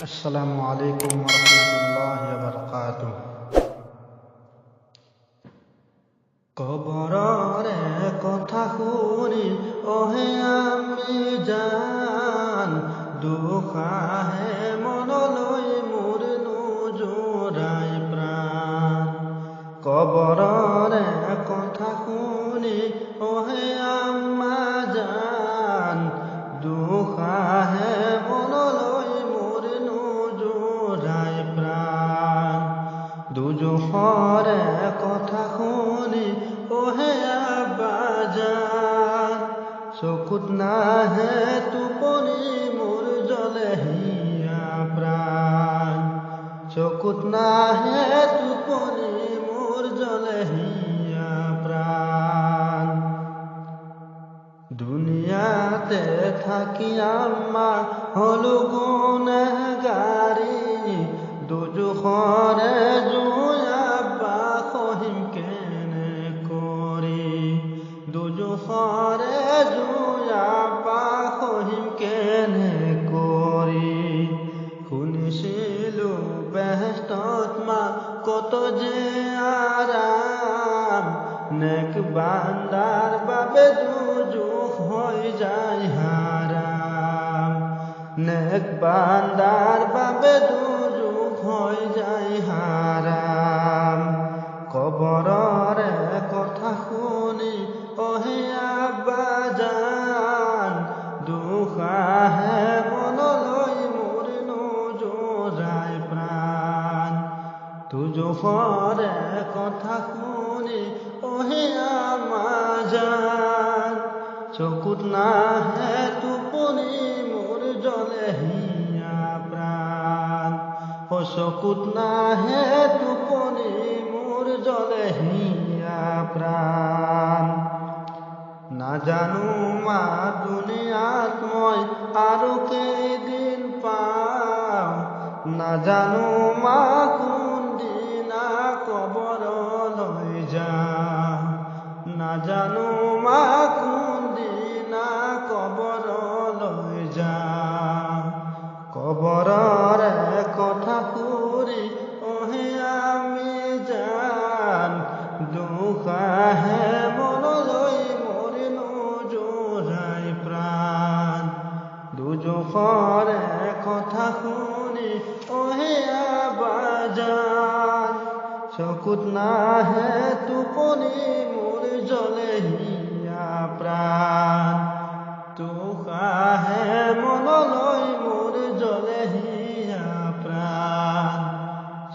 আসসালামু আলাইকুম ওয়া ৰাহমাতুল্লাহি ওয়া বাৰাকাতুহু। কবৰৰে কথা শুনি ওহে আমি জান, দুখ আহে মনলৈ মোৰ নোজোৰাই প্ৰাণ। কবৰৰে কথা শুনি ওহে আম্মা জান, দুখ আহে মনলৈ মোৰ নোজোৰাই প্ৰাণ। দুজখৰে কথা শুনি ওহে আব্বাজান, চকুত নাহে টোপনি মোৰ জ্বলে হিয়া প্ৰাণ। চকুত নাহে টোপনি মোৰ জ্বলে হিয়া প্ৰাণ। দুনিয়াতে থাকি আম্মা হলো গুনেহগাৰী, দুজখৰে জুই আব্বা সহিম কেনে কৰি। দুজখৰে জুই আব্বা সহিম কেনে কৰি। শুনিছিলো বেহেস্তত মা কত যে আৰাম, নেক বান্দাৰ বাবে দুজখ হৈ যায় হাৰাম। নেক বান্দাৰ বাবে দুজখ হৈ যায় হাৰাম। কবৰৰে কথা শুনি ওহে আব্বাজান, দুখ আহে মনলৈ মোৰ নোজোৰাই প্ৰাণ। দুজখৰে কথা শুনি ওহে আম্মা জান, চকুত নাহে টোপনি মোৰ জ্বলে হিয়া প্ৰাণ। চকুত নাহে টোপনি মোৰ জ্বলে হিয়া প্ৰাণ। নাজানো মা দুনিয়াত মই আৰু কেইদিন পাওঁ, নাজানো মা কোনদিনা কবৰলৈ যাওঁ। নাজানো মা কোনদিনা কবৰলৈ যাওঁ। কবৰৰে কথা শুনি ওহে আমি জান, দুখ আহে মনলৈ মোৰ নোজোৰাই প্ৰাণ। দুজখৰে কথা শুনি ওহে আব্বাজান, চকুত নাহে টোপনি মোৰ জ্বলে হিয়া প্ৰাণ। দুখ আহে মনলৈ মোৰ জ্বলে হিয়া প্ৰাণ।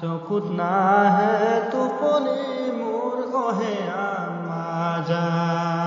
চকুত নাহে টোপনি মোৰ ওহে আম্মা জান।